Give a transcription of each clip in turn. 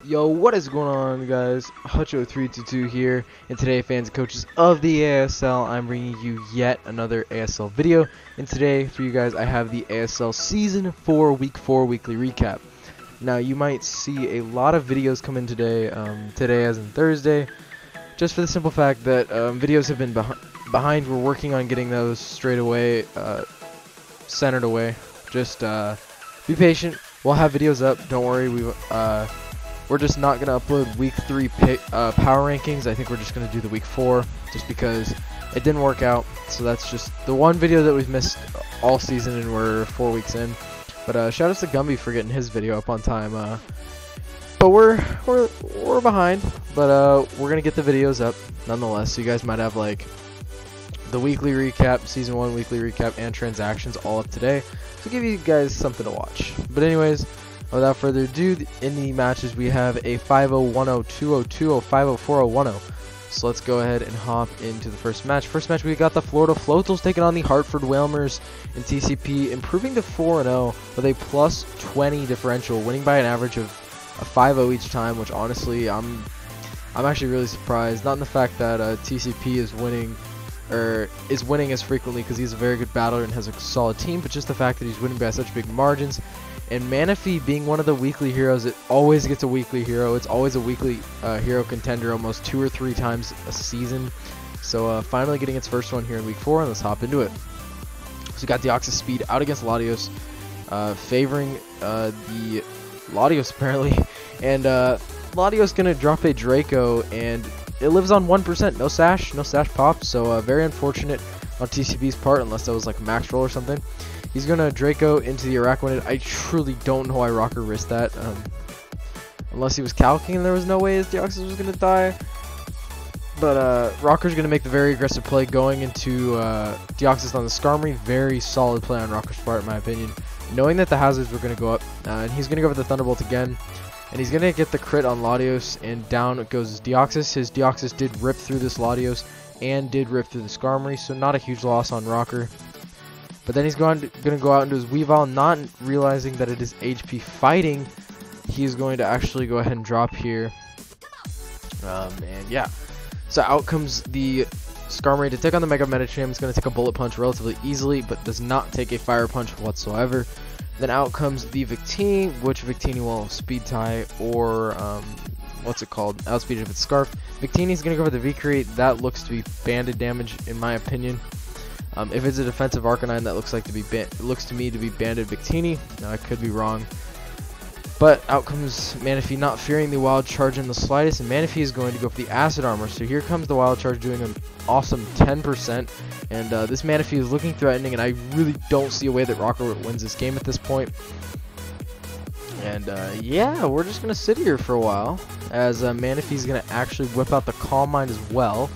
Yo, what is going on, guys? Hutcho322 here, and today, fans and coaches of the ASL, I'm bringing you yet another ASL video. And today, for you guys, I have the ASL Season 4 Week 4 weekly recap. Now, you might see a lot of videos come in today, today as in Thursday, just for the simple fact that videos have been behind. We're working on getting those straight away, centered away. Just be patient. We'll have videos up. Don't worry. We're just not going to upload week 3 power rankings. I think we're just going to do the week 4 just because it didn't work out. So that's just the one video that we've missed all season, and we're 4 weeks in. But shout out to Gumby for getting his video up on time. But we're behind, but we're going to get the videos up nonetheless. So you guys might have like the weekly recap, season 1 weekly recap, and transactions all up today to give you guys something to watch. But anyways, without further ado, in the matches we have a 5-0, 1-0, 2-0, 2-0, 5-0, 4-0, 1-0. So let's go ahead and hop into the first match. First match, we got the Florida Floatals taking on the Hartford Whalers in TCP, improving to 4-0 with a plus 20 differential, winning by an average of a 5-0 each time, which honestly I'm actually really surprised. Not in the fact that TCP is winning as frequently, because he's a very good battler and has a solid team, but just the fact that he's winning by such big margins. And Manaphy being one of the weekly heroes, it always gets a weekly hero. It's always a weekly hero contender almost 2 or 3 times a season. So finally getting its first one here in week 4, and let's hop into it. So we got Deoxys Speed out against Latios, favoring the Latios apparently. And Latios going to drop a Draco, and it lives on 1%. No sash pop, so very unfortunate on TCP's part, unless that was like a max roll or something. He's going to Draco into the Araquanid. I truly don't know why Rocker risked that. Unless he was calcing and there was no way his Deoxys was going to die. But Rocker's going to make the very aggressive play going into Deoxys on the Skarmory. Very solid play on Rocker's part, in my opinion. Knowing that the hazards were going to go up. And he's going to go for the Thunderbolt again. And he's going to get the crit on Latios. And down goes his Deoxys. His Deoxys did rip through this Latios and did rip through the Skarmory. So not a huge loss on Rocker. But then he's going to go out into his Weavile, not realizing that it is HP fighting. He's going to actually go ahead and drop here. And yeah. So out comes the Skarmory to take on the Mega Medicham. It's going to take a Bullet Punch relatively easily, but does not take a Fire Punch whatsoever. Then out comes the Victini, which Victini will Speed Tie or, what's it called? Outspeed if it's Scarf. Victini's going to go for the V-Create. That looks to be banded damage, in my opinion. If it's a defensive Arcanine, that looks to me to be banded Victini. Now, I could be wrong. But out comes Manaphy, not fearing the Wild Charge in the slightest, and Manaphy is going to go for the Acid Armor. So here comes the Wild Charge doing an awesome 10%, and this Manaphy is looking threatening, and I really don't see a way that Rocker wins this game at this point. And yeah, we're just going to sit here for a while, as Manaphy is going to actually whip out the Calm Mind as well,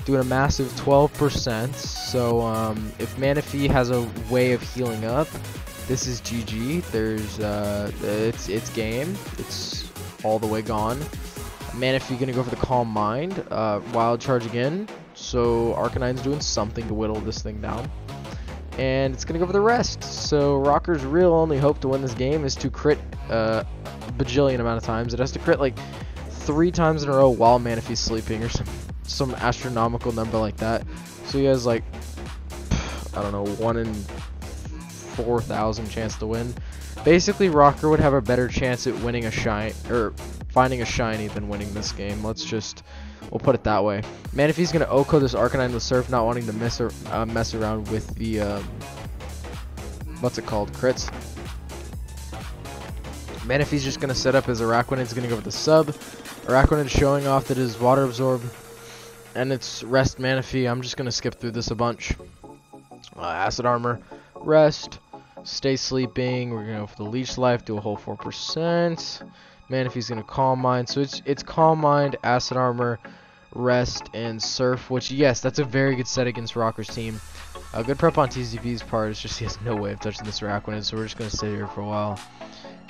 doing a massive 12%. So if Manaphy has a way of healing up, this is GG. There's it's game. It's all the way gone. Manaphy gonna go for the Calm Mind. Wild Charge again. So Arcanine's doing something to whittle this thing down. And it's gonna go for the rest. So Rocker's real only hope to win this game is to crit a bajillion amount of times. It has to crit like 3 times in a row while Manaphy's sleeping, or some astronomical number like that. So he has like, I don't know, 1 in 4,000 chance to win. Basically, Rocker would have a better chance at winning a shiny, or finding a shiny, than winning this game. We'll put it that way. Manaphy's gonna Oko this Arcanine with Surf, not wanting to mess around with the what's it called, crits. Manaphy's just gonna set up his Araquanid. It's gonna go with the sub. Araquanid showing off that his Water Absorb, and it's Rest Manaphy. I'm just gonna skip through this a bunch. Acid Armor, Rest, stay sleeping. We're gonna go for the Leech Life, do a whole 4%. Manaphy's gonna Calm Mind. So it's Calm Mind, Acid Armor, Rest, and Surf. Which, yes, that's a very good set against Rocker's team. A good prep on TCP's part. It's just he has no way of touching this Araquanid, so we're just gonna sit here for a while.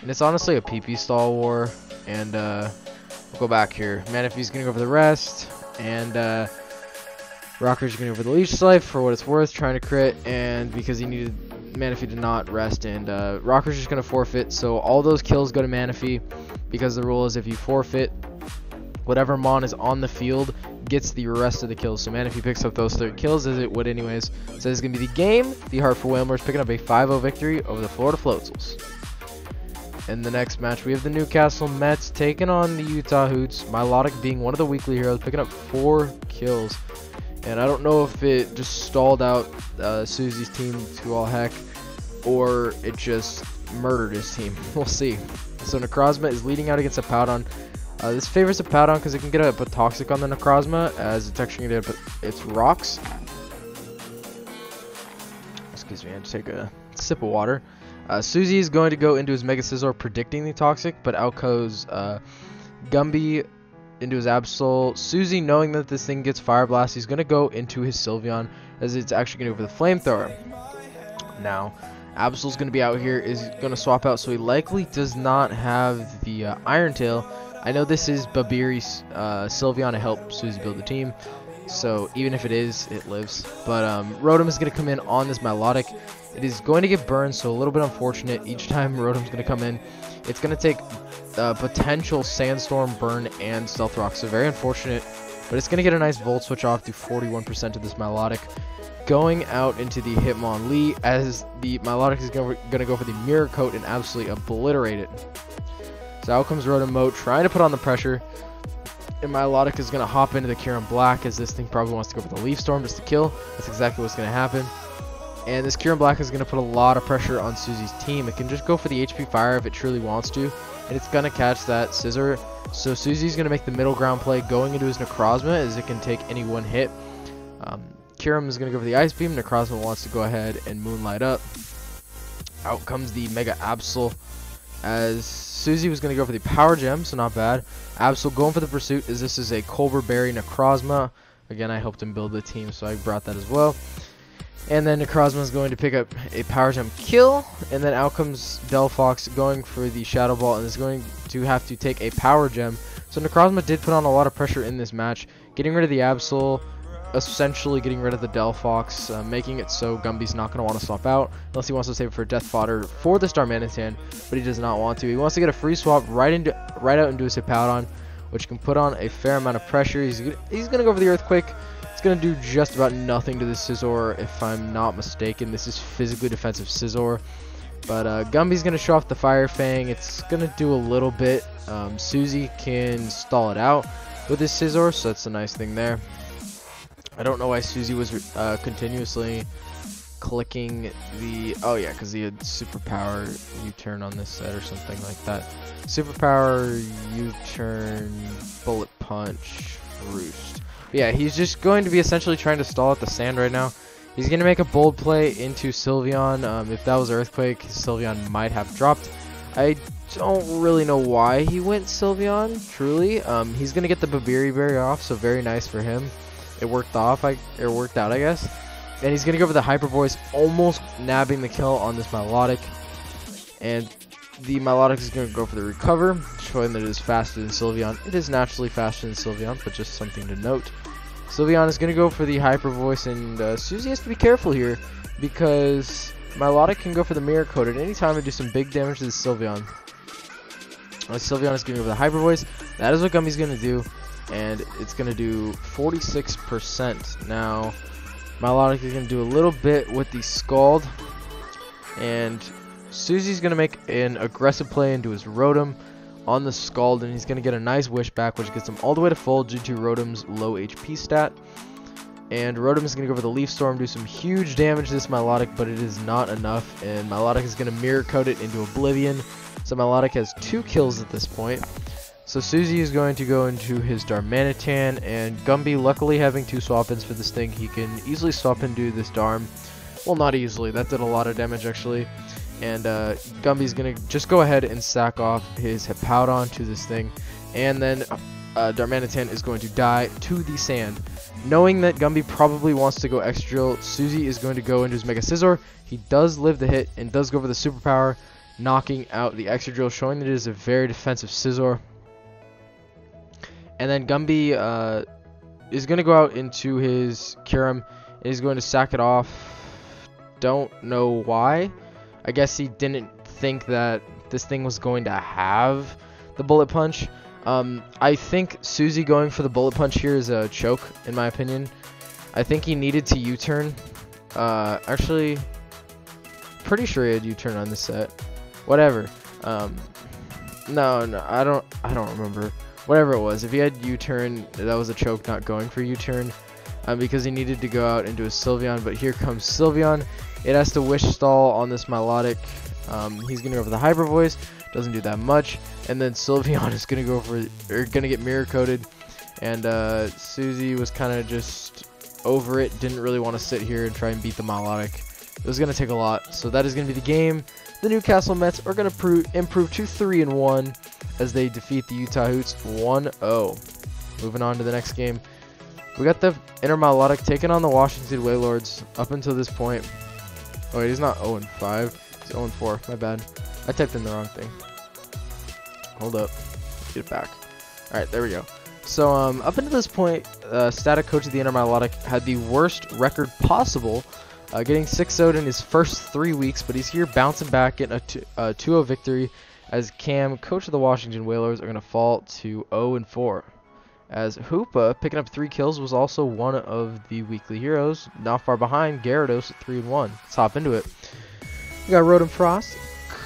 And it's honestly a PP stall war. And we'll go back here. Manaphy's gonna go for the Rest, and Rocker's gonna go for the Leech Life for what it's worth, trying to crit, and because he needed Manaphy to not rest, and Rocker's just gonna forfeit, so all those kills go to Manaphy. because the rule is if you forfeit, whatever Mon is on the field gets the rest of the kills. So Manaphy picks up those 30 kills, as it would anyways. So this is going to be the game. The Hartford Whalers picking up a 5-0 victory over the Florida Floatals. In the next match, we have the Newcastle Mets taking on the Utah Hoots. Milotic being one of the weekly heroes, picking up 4 kills. And I don't know if it just stalled out Susie's team to all heck, or it just murdered his team. We'll see. So Necrozma is leading out against a Powdon. This favors a Powdon because it can get a toxic on the Necrozma, as it's actually going to get its rocks. Excuse me, I had to take a sip of water. Susie is going to go into his Mega Scizor predicting the toxic, but out goes Gumby into his Absol. Susie, knowing that this thing gets Fire Blast, he's going to go into his Sylveon, as it's actually going to go for the Flamethrower. Now, Absol's going to be out here, is going to swap out, so he likely does not have the Iron Tail. I know this is Babiri's Sylveon to help Susie build the team, so even if it is, it lives. But Rotom is going to come in on this Milotic. It is going to get burned, so a little bit unfortunate. Each time Rotom's going to come in, it's going to take potential Sandstorm, Burn, and Stealth Rock, so very unfortunate. But it's going to get a nice Volt Switch off to 41% of this Milotic. Going out into the Hitmonlee, as the Milotic is going to go for the Mirror Coat and absolutely obliterate it. So out comes Rotom trying to put on the pressure. And Milotic is going to hop into the Kyurem Black, as this thing probably wants to go for the Leaf Storm just to kill. That's exactly what's going to happen. And this Kyurem Black is going to put a lot of pressure on Susie's team. It can just go for the HP Fire if it truly wants to, and it's going to catch that Scizor. So Susie's going to make the middle ground play, going into his Necrozma, as it can take any one hit. Kyurem is going to go for the Ice Beam. Necrozma wants to go ahead and Moonlight up. Out comes the Mega Absol, as Susie was going to go for the Power Gem, so not bad. Absol going for the Pursuit, as this is a Colbur Berry Necrozma. Again, I helped him build the team, so I brought that as well. And then Necrozma is going to pick up a Power Gem kill, and then out comes Delphox going for the Shadow Ball, and is going to have to take a Power Gem. So Necrozma did put on a lot of pressure in this match, getting rid of the Absol, essentially getting rid of the Delphox, making it so Gumby's not going to want to swap out, unless he wants to save it for Death Fodder for the Starmanitan, but he does not want to. He wants to get a free swap right out into his Hippowdon, which can put on a fair amount of pressure. He's going to go for the Earthquake. It's going to do just about nothing to the Scizor, if I'm not mistaken. This is physically defensive Scizor. But Gumby's going to show off the Fire Fang. It's going to do a little bit. Susie can stall it out with his Scizor, so that's a nice thing there. I don't know why Susie was continuously clicking the... Oh yeah, because he had Superpower U-turn on this set or something like that. Superpower U-turn, Bullet Punch, Roost. But yeah, he's just going to be essentially trying to stall out the sand right now. He's going to make a bold play into Sylveon. If that was Earthquake, Sylveon might have dropped. I don't really know why he went Sylveon, truly. He's going to get the Babiri Berry off, so very nice for him. It worked out, I guess. And he's going to go for the Hyper Voice, almost nabbing the kill on this Milotic. And the Milotic is going to go for the Recover, showing that it is faster than Sylveon. It is naturally faster than Sylveon, but just something to note. Sylveon is going to go for the Hyper Voice, and Susie has to be careful here, because Milotic can go for the Mirror Coat at any time and do some big damage to the Sylveon. Sylveon is going to go for the Hyper Voice. That is what Gumby's going to do, and it's going to do 46%. Now, Milotic is going to do a little bit with the Scald, and Susie's going to make an aggressive play into his Rotom on the Scald, and he's going to get a nice Wish back, which gets him all the way to full due to Rotom's low HP stat. And Rotom is going to go for the Leaf Storm, do some huge damage to this Milotic, but it is not enough, and Milotic is going to Mirror Coat it into Oblivion. So Milotic has 2 kills at this point. So Susie is going to go into his Darmanitan, and Gumby, luckily having 2 swap-ins for this thing, he can easily swap into this Darm. Well, not easily, that did a lot of damage actually. And Gumby's going to just go ahead and sack off his Hippowdon to this thing. And then Darmanitan is going to die to the sand. Knowing that Gumby probably wants to go Extra Drill, Susie is going to go into his Mega Scizor. He does live the hit and does go for the Superpower, knocking out the Extra Drill, showing that it is a very defensive Scizor. And then Gumby is going to go out into his Kyurem, and he's going to sack it off. Don't know why. I guess he didn't think that this thing was going to have the bullet punch. I think Suzy going for the bullet punch here is a choke, in my opinion. I think he needed to U-turn. Actually, pretty sure he had U-turn on this set. Whatever. No, I don't remember. Whatever it was, if he had U-turn, that was a choke not going for U-turn. Because he needed to go out into a Sylveon, but here comes Sylveon. It has to wish stall on this Milotic. He's gonna go for the Hyper Voice, doesn't do that much, and then Sylveon is gonna go for, or gonna get mirror coated, and Suzy was kind of just over it, didn't really want to sit here and try and beat the Milotic. It was gonna take a lot, so that is gonna be the game. The Newcastle Mets are gonna improve to 3-1 as they defeat the Utah Hoots 1-0. Moving on to the next game. We got the Inner Milotic taking on the Washington Wailords up until this point. Oh wait, he's not 0-5. He's 0-4. My bad. I typed in the wrong thing. Hold up. Get it back. Alright, there we go. So, up until this point, Static, coach of the Inner Milotic, had the worst record possible, getting 6-0'd in his first 3 weeks, but he's here bouncing back, getting a 2-0 victory, as Cam, coach of the Washington Wailords, are going to fall to 0-4. As Hoopa, picking up 3 kills, was also one of the weekly heroes, not far behind Gyarados at 3-1. Let's hop into it. We got Rotom Frost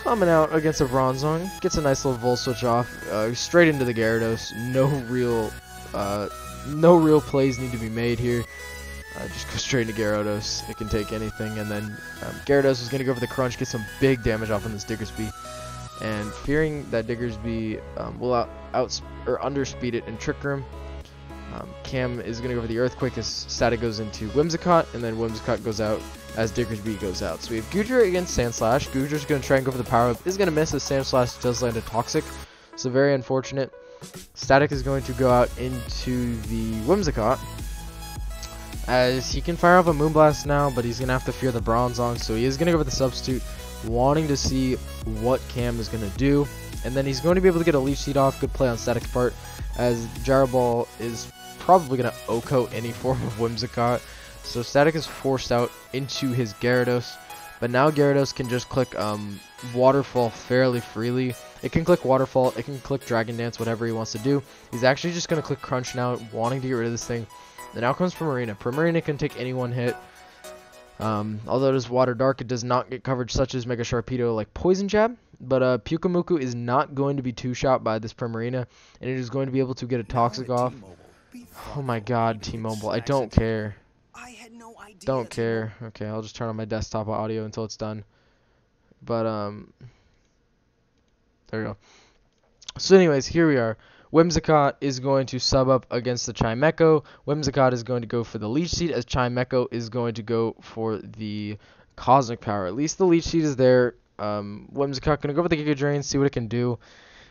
coming out against a Bronzong, gets a nice little Volt Switch off, straight into the Gyarados. No real plays need to be made here. Just go straight into Gyarados. It can take anything, and then Gyarados is going to go for the Crunch, get some big damage off on this Diggersby. And fearing that Diggersby will underspeed it and Trick Room, Cam is going to go for the Earthquake as Static goes into Whimsicott, and then Whimsicott goes out as Diggersby goes out. So we have Goodra against Sandslash. Goodra's going to try and go for the Power Up. Is going to miss as Sandslash does land a Toxic, so very unfortunate. Static is going to go out into the Whimsicott, as he can fire off a Moonblast now, but he's going to have to fear the Bronzong, so he is going to go for the Substitute, wanting to see what Cam is going to do. And then he's going to be able to get a Leech Seed off. Good play on Static's part, as Gyro Ball is probably going to OHKO any form of Whimsicott. So Static is forced out into his Gyarados, but now Gyarados can just click Waterfall fairly freely. It can click Waterfall, it can click Dragon Dance, whatever he wants to do. He's actually just going to click Crunch now, wanting to get rid of this thing. Then out comes Primarina. Primarina can take any one hit. Although it is Water Dark, it does not get coverage such as Mega Sharpedo like Poison Jab. But Pyukamuku is not going to be two-shot by this Primarina, and it is going to be able to get a Toxic off. Oh my god, T-Mobile, I don't care. Don't care. Okay, I'll just turn on my desktop audio until it's done. But, there we go. So anyways, here we are. Whimsicott is going to sub up against the Chimecho. Whimsicott is going to go for the Leech Seed, as Chimecho is going to go for the Cosmic Power. At least the Leech Seed is there. Whimsicott going to go for the Giga Drain, see what it can do.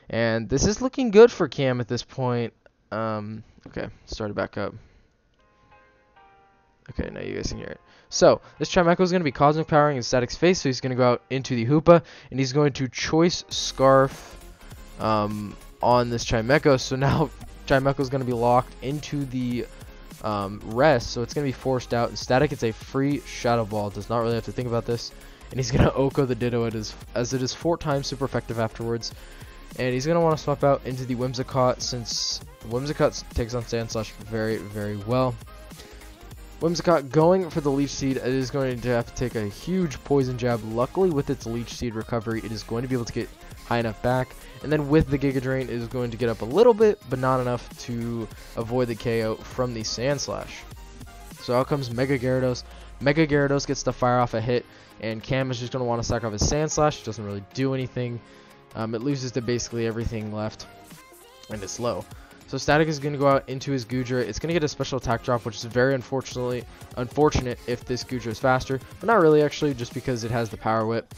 And this is looking good for Cam at this point. Okay, start it back up. Okay, now you guys can hear it. So, this Chimecho is going to be Cosmic Powering in Static's face, so he's going to go out into the Hoopa, and he's going to Choice Scarf on this Chimecho. So now Chimecho is going to be locked into the rest, so it's going to be forced out. And Static gets a free Shadow Ball, does not really have to think about this. And he's going to OHKO the Ditto as it is 4 times super effective afterwards. And he's going to want to swap out into the Whimsicott, since Whimsicott takes on Sandslash very, very well. Whimsicott going for the Leech Seed. It is going to have to take a huge Poison Jab. Luckily, with its Leech Seed recovery, it is going to be able to get high enough back. And then with the Giga Drain, it is going to get up a little bit, but not enough to avoid the KO from the Sandslash. So out comes Mega Gyarados. Mega Gyarados gets to fire off a hit, and Cam is just going to want to sack off his Sandslash. It doesn't really do anything. It loses to basically everything left, and it's low. So Static is going to go out into his Goodra. It's going to get a special attack drop, which is very unfortunate if this Goodra is faster. But not really, actually, just because it has the Power Whip.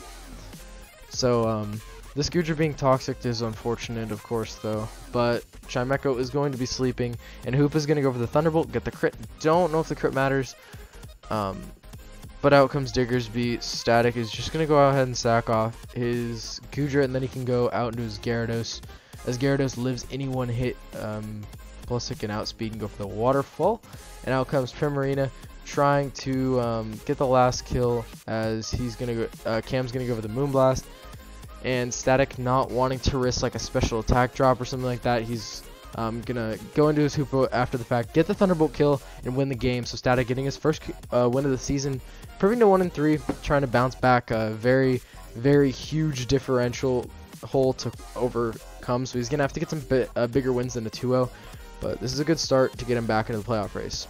So, this Goodra being toxic is unfortunate, of course, though. But Chimecho is going to be sleeping, and Hoop is going to go for the Thunderbolt, get the crit. Don't know if the crit matters. But out comes Diggersby. Static is just going to go ahead and sack off his Goodra, and then he can go out into his Gyarados. As Gyarados lives any one hit, plus it can outspeed and go for the Waterfall. And out comes Primarina trying to get the last kill, as he's gonna go, Cam's gonna go for the Moonblast. and Static not wanting to risk like a special attack drop or something like that, he's gonna go into his Hoopo after the fact, get the Thunderbolt kill, and win the game. So Static getting his first win of the season, improving to 1-3, trying to bounce back a very, very huge differential hole to overcome. So he's gonna have to get some bigger wins than a 2-0, but this is a good start to get him back into the playoff race.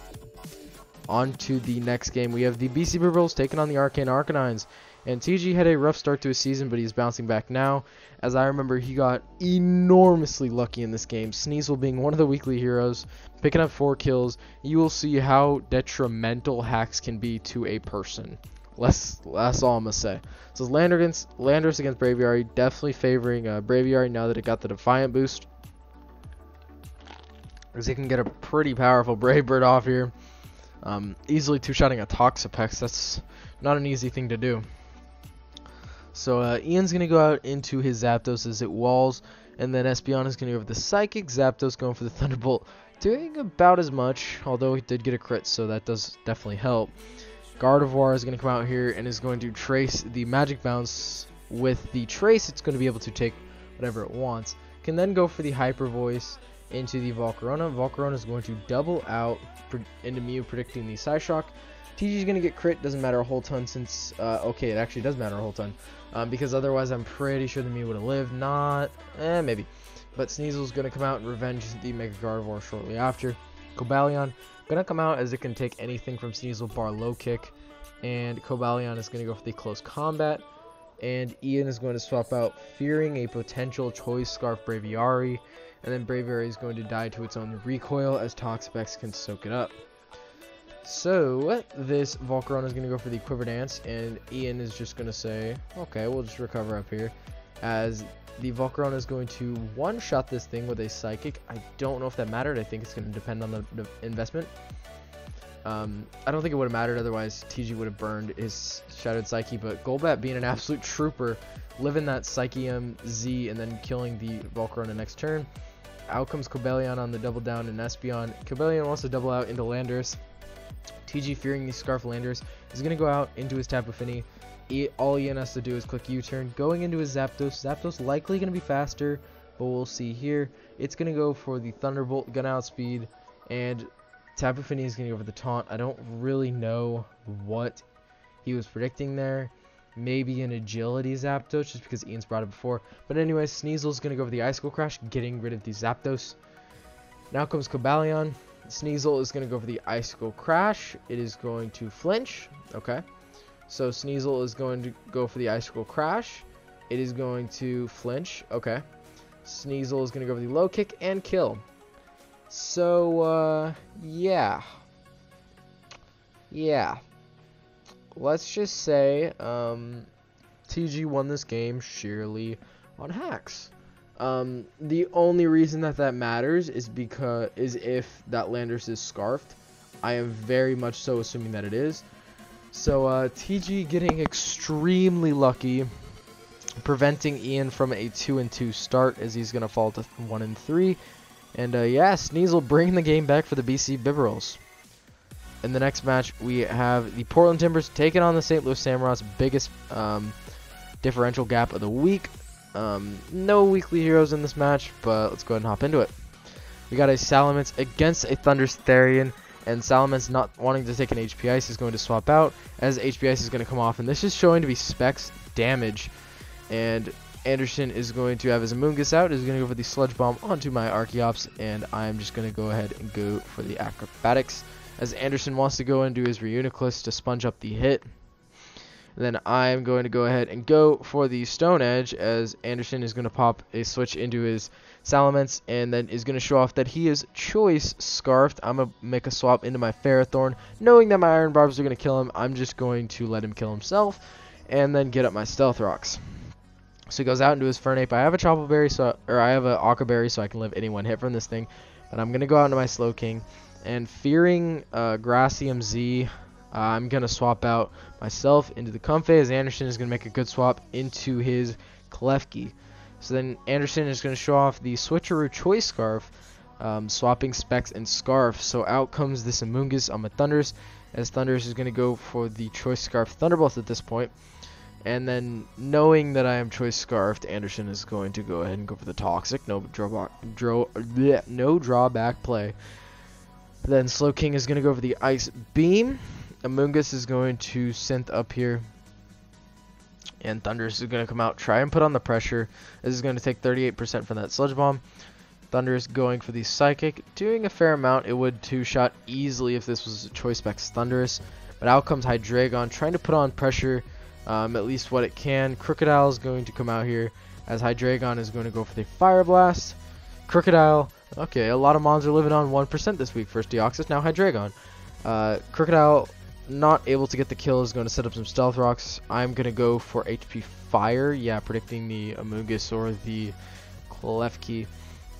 On to the next game, we have the BC Bibbles taking on the Arcane Arcanines. And TG had a rough start to his season, but he's bouncing back now. As I remember, he got enormously lucky in this game. Sneasel being one of the weekly heroes, picking up 4 kills. You will see how detrimental hacks can be to a person. That's all I'm going to say. So Landers against Braviary, definitely favoring Braviary now that it got the Defiant boost, because he can get a pretty powerful Brave Bird off here. Easily two-shotting a Toxapex, that's not an easy thing to do. So Ian's going to go out into his Zapdos as it walls, and then Espeon is going to go with the Psychic. Zapdos going for the Thunderbolt, doing about as much, although he did get a crit, so that does definitely help. Gardevoir is going to come out here and is going to trace the Magic Bounce. With the trace, it's going to be able to take whatever it wants. Can then go for the Hyper Voice into the Volcarona. Volcarona is going to double out into Mew, predicting the Psyshock. TG is going to get crit, doesn't matter a whole ton since, okay, it actually does matter a whole ton, because otherwise I'm pretty sure the Mew would have lived, maybe. But Sneasel's going to come out and revenge the Mega Gardevoir shortly after. Cobalion going to come out as it can take anything from Sneasel bar low kick, and Cobalion is going to go for the close combat, and Ian is going to swap out fearing a potential Choice Scarf Braviary, and then Braviary is going to die to its own recoil as Toxapex can soak it up. So this Volcarona is going to go for the Quiver Dance, and Ian is just going to say, okay, we'll just recover up here, as the Volcarona is going to one-shot this thing with a Psychic. I don't know if that mattered. I think it's going to depend on the investment. I don't think it would have mattered, otherwise TG would have burned his Shattered Psyche, but Golbat being an absolute trooper, living that Psychium Z and then killing the Volcarona next turn. Out comes Cobalion on the double down and Espeon. Cobalion wants to double out into Landers. TG, fearing the Scarf Landers, is going to go out into his Tapu Fini. All Ian has to do is click U-turn, going into his Zapdos. Zapdos likely going to be faster, but we'll see here. It's going to go for the Thunderbolt, gun outspeed, and Tapu Fini is going to go for the Taunt. I don't really know what he was predicting there. Maybe an Agility Zapdos, just because Ian's brought it before. But anyways, Sneasel's going to go for the Icicle Crash, getting rid of the Zapdos. Now comes Cobalion. Sneasel is going to go for the Icicle Crash. It is going to flinch. Okay. So Sneasel is going to go for the Icicle Crash. It is going to flinch. Okay. Sneasel is going to go for the low kick and kill. So, yeah. Let's just say, TG won this game sheerly on hacks. The only reason that matters is if that Landers is scarfed. I am very much so assuming that it is. So TG getting extremely lucky, preventing Ian from a 2-2 start, as he's gonna fall to 1-3. And yeah, Sneasel bringing the game back for the BC Bibberls. In the next match, we have the Portland Timbers taking on the St. Louis Samurats, biggest differential gap of the week. No weekly heroes in this match, but let's go ahead and hop into it. We got a Salamence against a Thundurus Therian, and Salamence, not wanting to take an HP Ice, is going to swap out, as HP Ice is going to come off, and this is showing to be Specs damage. And Anderson is going to have his Amoonguss out, is going to go for the Sludge Bomb onto my Archeops, and I'm just going to go ahead and go for the Acrobatics, as Anderson wants to go and do his Reuniclus to sponge up the hit. And then I'm going to go ahead and go for the Stone Edge, as Anderson is going to pop a switch into his Salamence, and then is going to show off that he is Choice Scarfed. I'm going to make a swap into my Ferrothorn, knowing that my Iron Barbs are going to kill him. I'm just going to let him kill himself, and then get up my Stealth Rocks. So he goes out into his Fernape. I have a Chople Berry, I have a Aqua Berry, so I can live any one hit from this thing. And I'm going to go out into my Slowking, and fearing Gracium Z, I'm going to swap out myself into the Comfey, as Anderson is going to make a good swap into his Klefki. So then Anderson is going to show off the Switcheroo Choice Scarf, swapping Specs and Scarf. So out comes this Amoonguss on my Thundurus, as Thundurus is going to go for the Choice Scarf Thunderbolt at this point. And then, knowing that I am choice scarfed, Anderson is going to go ahead and go for the toxic. No drawback play. Then Slowking is going to go for the ice beam. Amoonguss is going to synth up here. And Thundurus is going to come out, try and put on the pressure. This is going to take 38% from that Sludge Bomb. Thundurus going for the Psychic, doing a fair amount. It would two-shot easily if this was a Choice Specs Thundurus. But out comes Hydreigon, trying to put on pressure, at least what it can. Crocodile is going to come out here, as Hydreigon is going to go for the Fire Blast. Crocodile, okay, a lot of mons are living on 1% this week. First Deoxys, now Hydreigon. Crocodile, not able to get the kill, is going to set up some Stealth Rocks. I'm going to go for HP Fire, yeah, predicting the Amoonguss or the Klefki.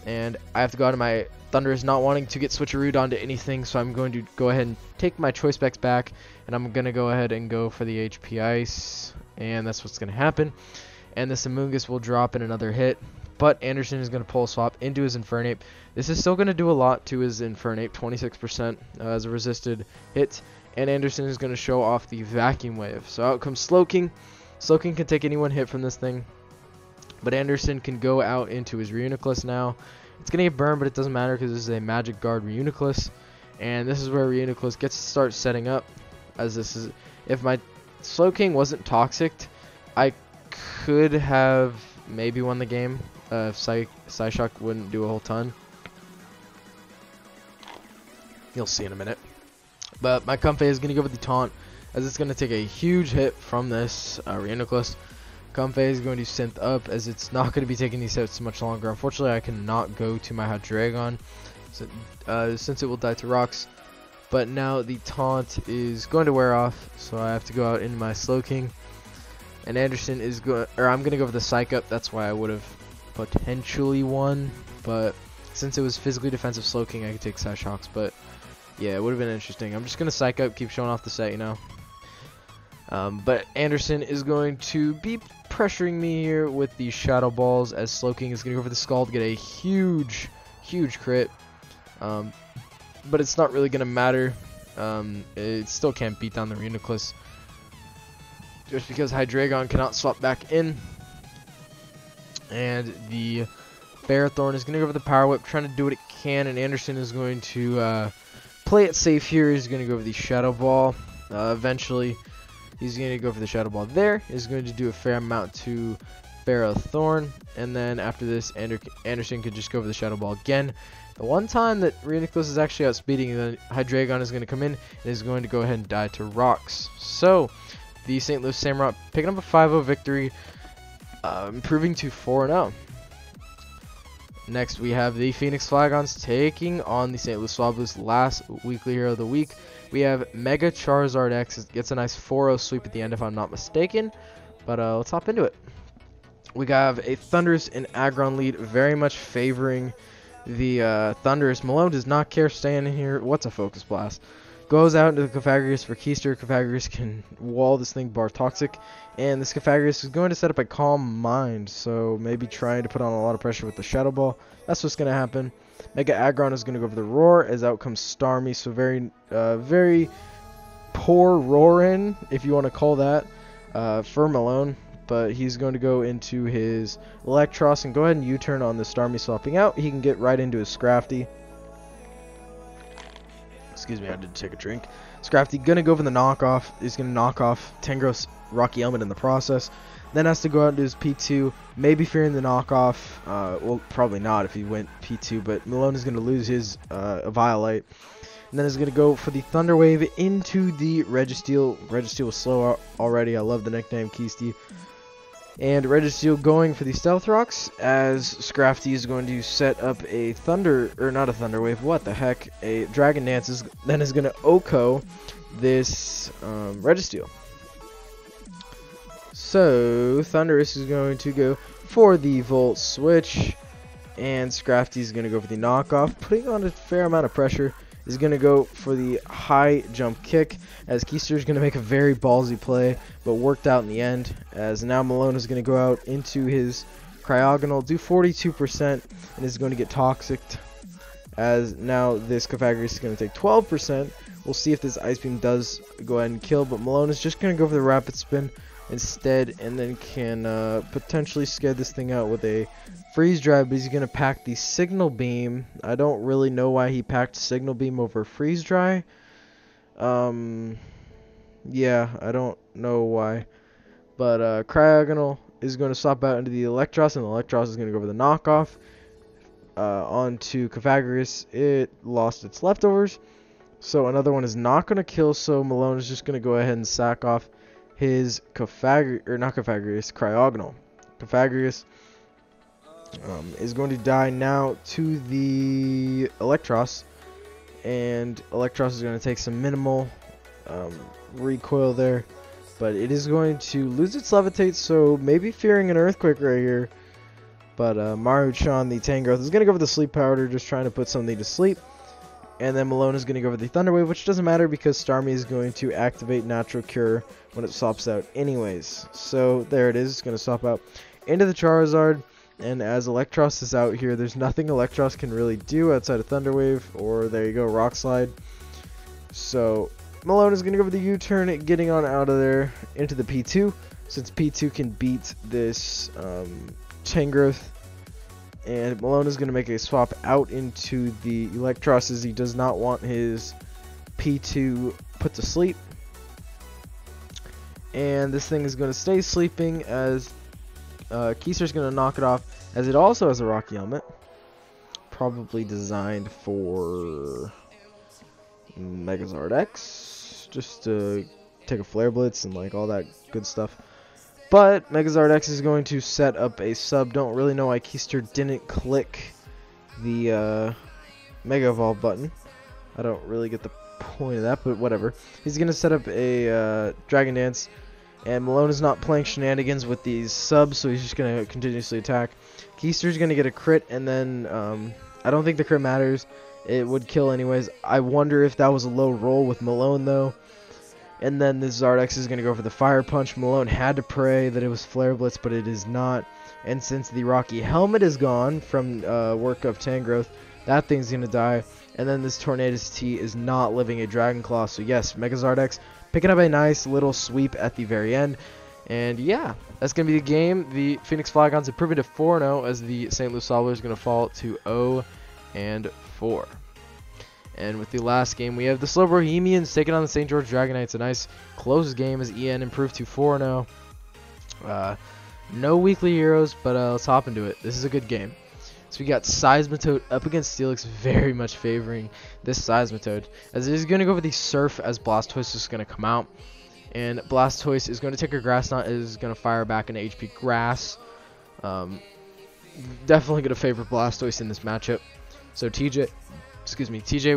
And I have to go out of my Thundurus, not wanting to get switcherooed onto anything, so I'm going to go ahead and take my choice specs back, and I'm going to go ahead and go for the HP Ice, and that's what's going to happen. And this Amoonguss will drop in another hit, but Anderson is going to pull swap into his Infernape. This is still going to do a lot to his Infernape, 26% as a resisted hit, and Anderson is going to show off the Vacuum Wave. So out comes Slowking. Slowking can take any one hit from this thing, but Anderson can go out into his Reuniclus now. It's going to get burned, but it doesn't matter because this is a Magic Guard Reuniclus. And this is where Reuniclus gets to start setting up. As this is, if my Slowking wasn't toxic, I could have maybe won the game if Psyshock wouldn't do a whole ton. You'll see in a minute. But my Comfey is going to go with the Taunt, as it's going to take a huge hit from this Reuniclus. Comfey is going to synth up, as it's not going to be taking these hits much longer. Unfortunately, I cannot go to my Hydreigon since it will die to rocks. But now the taunt is going to wear off, so I have to go out into my Slowking. And Anderson is going, or I'm going to go for the Psych Up. That's why I would have potentially won. But since it was physically defensive Slowking, I could take Psyshocks. But yeah, it would have been interesting. I'm just going to Psych Up, keep showing off the set, you know. But Anderson is going to be pressuring me here with the Shadow Balls, as Slowking is going to go for the Skull to get a huge crit. But it's not really going to matter. It still can't beat down the Reuniclus, just because Hydreigon cannot swap back in. And the Ferrothorn is going to go for the Power Whip, trying to do what it can, and Anderson is going to play it safe here. He's going to go for the Shadow Ball. Eventually, he's going to go for the Shadow Ball there. He's going to do a fair amount to Ferrothorn, and then after this, Anderson could just go for the Shadow Ball again. The one time that Reuniclus is actually outspeeding, then Hydreigon is going to come in and is going to go ahead and die to rocks. So, the St. Louis Samurott picking up a 5-0 victory, improving to 4-0. Next, we have the Phoenix Flagons taking on the St. Louis Swablues, last weekly hero of the week. We have Mega Charizard X. It gets a nice 4-0 sweep at the end, if I'm not mistaken. But let's hop into it. We have a Thundurus and Aggron lead, very much favoring the Thundurus. Malone does not care staying in here. What's a Focus Blast? Goes out into the Cofagrigus for Keister. Cofagrigus can wall this thing bar toxic. And this Cofagrigus is going to set up a Calm Mind, so maybe trying to put on a lot of pressure with the Shadow Ball. That's what's going to happen. Mega Aggron is going to go for the Roar, as out comes Starmie. So very poor Roarin, if you want to call that, for Malone. But he's going to go into his Electros and go ahead and U-turn on the Starmie swapping out. He can get right into his Scrafty. Excuse me, I did take a drink. Scrafty going to go for the knockoff. He's going to knock off Tangrowth's Rocky Element in the process. Then has to go out into his P2, maybe fearing the knockoff. Well, probably not if he went P2, but Malone is going to lose his Violite. And then is going to go for the Thunder Wave into the Registeel. Registeel was slow already. I love the nickname Keisty. And Registeel going for the Stealth Rocks, as Scrafty is going to set up a Thunder, or not a Thunder Wave, what the heck, a Dragon Dance, then is going to Oko this Registeel. So, Thundurus is going to go for the Volt Switch, and Scrafty is going to go for the knockoff, putting on a fair amount of pressure. Is going to go for the high jump kick, as Keister is going to make a very ballsy play, but worked out in the end, as now Malone is going to go out into his Cryogonal, do 42%, and is going to get Toxicked, as now this Cofagrigus is going to take 12%. We'll see if this Ice Beam does go ahead and kill, but Malone is just going to go for the Rapid Spin, instead, and then can potentially scare this thing out with a freeze drive. But he's gonna pack the signal beam. I don't really know why he packed signal beam over freeze dry. Yeah, I don't know why. But Cryogonal is going to swap out into the Electros, and the Electros is going to go over the knockoff onto Cafagrius. It lost its leftovers, so another one is not going to kill, so Malone is just going to go ahead and sack off his Cryogonal. Cafagrius is going to die now to the Electros, and Electros is going to take some minimal recoil there. But it is going to lose its levitate, so maybe fearing an earthquake right here. But Maruchan, the Tangrowth, is going to go for the sleep powder, just trying to put something to sleep. And then Malone is going to go for the Thunder Wave, which doesn't matter because Starmie is going to activate Natural Cure when it swaps out anyways. So there it is. It's going to swap out into the Charizard. And as Electros is out here, there's nothing Electros can really do outside of Thunder Wave, or there you go, Rock Slide. So Malone is going to go for the U-turn, getting on out of there into the P2, since P2 can beat this Tangrowth. And Malone is going to make a swap out into the Electros, as he does not want his P2 put to sleep. And this thing is going to stay sleeping, as Keister is going to knock it off, as it also has a Rocky Helmet, probably designed for Megazord X, just to take a Flare Blitz and like all that good stuff. But Megazord X is going to set up a sub. Don't really know why Keister didn't click the Mega Evolve button. I don't really get the point of that, but whatever. He's going to set up a Dragon Dance, and Malone is not playing shenanigans with these subs, so he's just going to continuously attack. Keister's going to get a crit, and then I don't think the crit matters. It would kill anyways. I wonder if that was a low roll with Malone, though. And then this Zardex is going to go for the Fire Punch. Malone had to pray that it was Flare Blitz, but it is not. And since the Rocky Helmet is gone from work of Tangrowth, that thing's going to die. And then this Tornadus T is not living a Dragon Claw. So yes, Megazord X picking up a nice little sweep at the very end. And yeah, that's going to be the game. The Phoenix Flygons have proven to 4-0, as the St. Louis Sobbler is going to fall to 0-4. And with the last game, we have the Slow Bohemians taking on the St. George Dragonites. A nice close game as EN improved to 4-0. No weekly heroes, but let's hop into it. This is a good game. So we got Seismitoad up against Steelix, very much favoring this Seismitoad, as it is going to go for the Surf, as Blastoise is going to come out. And Blastoise is going to take her Grass Knot, is going to fire back into HP Grass. Definitely going to favor Blastoise in this matchup. So TJ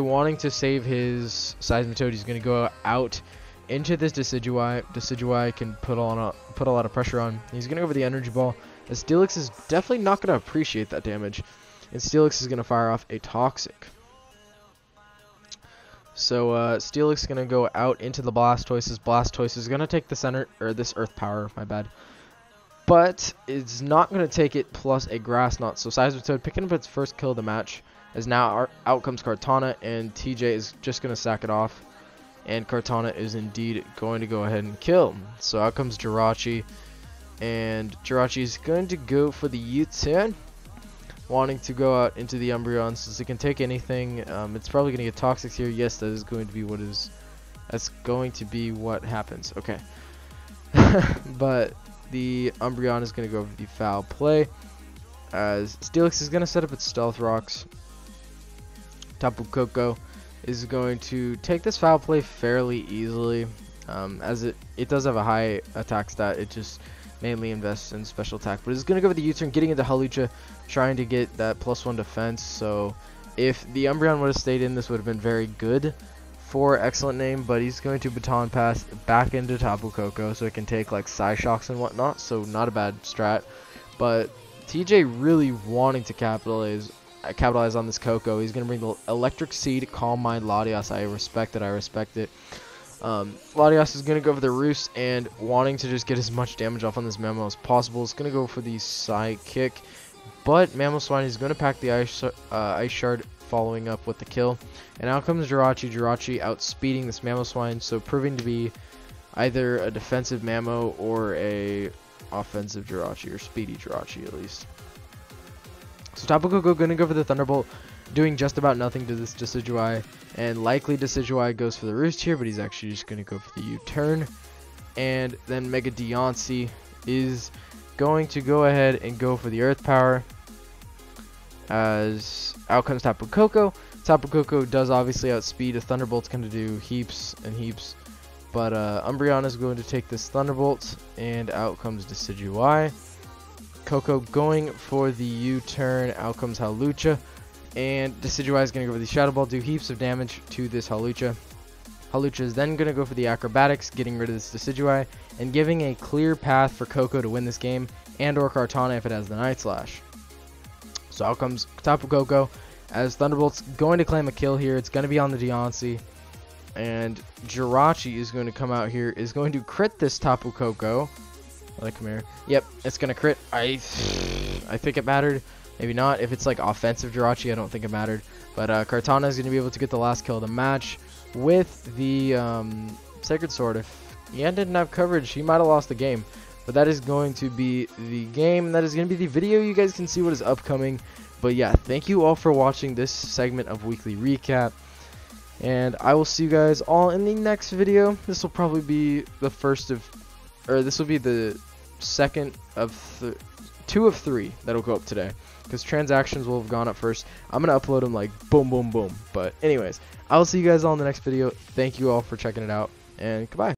wanting to save his Seismitoad, he's going to go out into this Decidueye. Decidueye can put a lot of pressure on. He's going to go for the Energy Ball, as Steelix is definitely not going to appreciate that damage. And Steelix is going to fire off a Toxic. So Steelix is going to go out into the Blastoise, as Blastoise is going to take the center, or this Earth Power, my bad. But it's not going to take it plus a Grass Knot. So Seismitoad picking up its first kill of the match, as now out comes Kartana, and TJ is just going to sack it off. And Kartana is indeed going to go ahead and kill. So out comes Jirachi, and Jirachi is going to go for the U-turn, wanting to go out into the Umbreon, since it can take anything. It's probably going to get Toxic here. Yes, that is going to be what happens. Okay. But the Umbreon is going to go for the Foul Play, as Steelix is going to set up its Stealth Rocks. Tapu Koko is going to take this Foul Play fairly easily, as it does have a high attack stat. It just mainly invests in special attack, but it's going to go for the U-turn, getting into Hawlucha, trying to get that +1 defense. So if the Umbreon would have stayed in, this would have been very good for Excellent Name, but he's going to Baton Pass back into Tapu Koko, so it can take like Psyshocks and whatnot, so not a bad strat. But TJ really wanting to capitalize on this Koko. He's going to bring the Electric Seed, Calm Mind, Latias. I respect it. Latias is going to go for the Roost, and wanting to just get as much damage off on this Mammo as possible. It's going to go for the Psychic, but Mamoswine is going to pack the Ice Shard, following up with the kill. And out comes Jirachi outspeeding this Mamoswine, so proving to be either a defensive Mamo or a offensive Jirachi, or speedy Jirachi at least. So Tapu Koko going to go for the Thunderbolt, doing just about nothing to this Decidueye, and likely Decidueye goes for the Roost here, but he's actually just going to go for the U-turn. And then Mega Deontay is going to go ahead and go for the Earth Power, as out comes Tapu Koko. Tapu Koko does obviously outspeed. A Thunderbolt's going to do heaps and heaps, but Umbreon is going to take this Thunderbolt, and out comes Decidueye. Koko going for the U-turn, out comes Hawlucha, and Decidueye is going to go for the Shadow Ball, do heaps of damage to this Hawlucha. Hawlucha is then going to go for the Acrobatics, getting rid of this Decidueye, and giving a clear path for Koko to win this game, and or Kartana if it has the Night Slash. So out comes Tapu Koko, as Thunderbolt's going to claim a kill here. It's going to be on the Deontay, and Jirachi is going to come out here, is going to crit this Tapu Koko. Come here. Yep, it's gonna crit. I think it mattered. Maybe not. If it's like offensive Jirachi, I don't think it mattered. But Kartana is gonna be able to get the last kill of the match with the Sacred Sword. If Yan didn't have coverage, he might have lost the game. But that is going to be the game. That is gonna be the video. You guys can see what is upcoming. But yeah, thank you all for watching this segment of Weekly Recap. And I will see you guys all in the next video. This will probably be the first of, or this will be the second of 2 of 3 that'll go up today, because transactions will have gone up first. I'm gonna upload them like boom boom boom. But anyways, I will see you guys all in the next video. Thank you all for checking it out, and goodbye.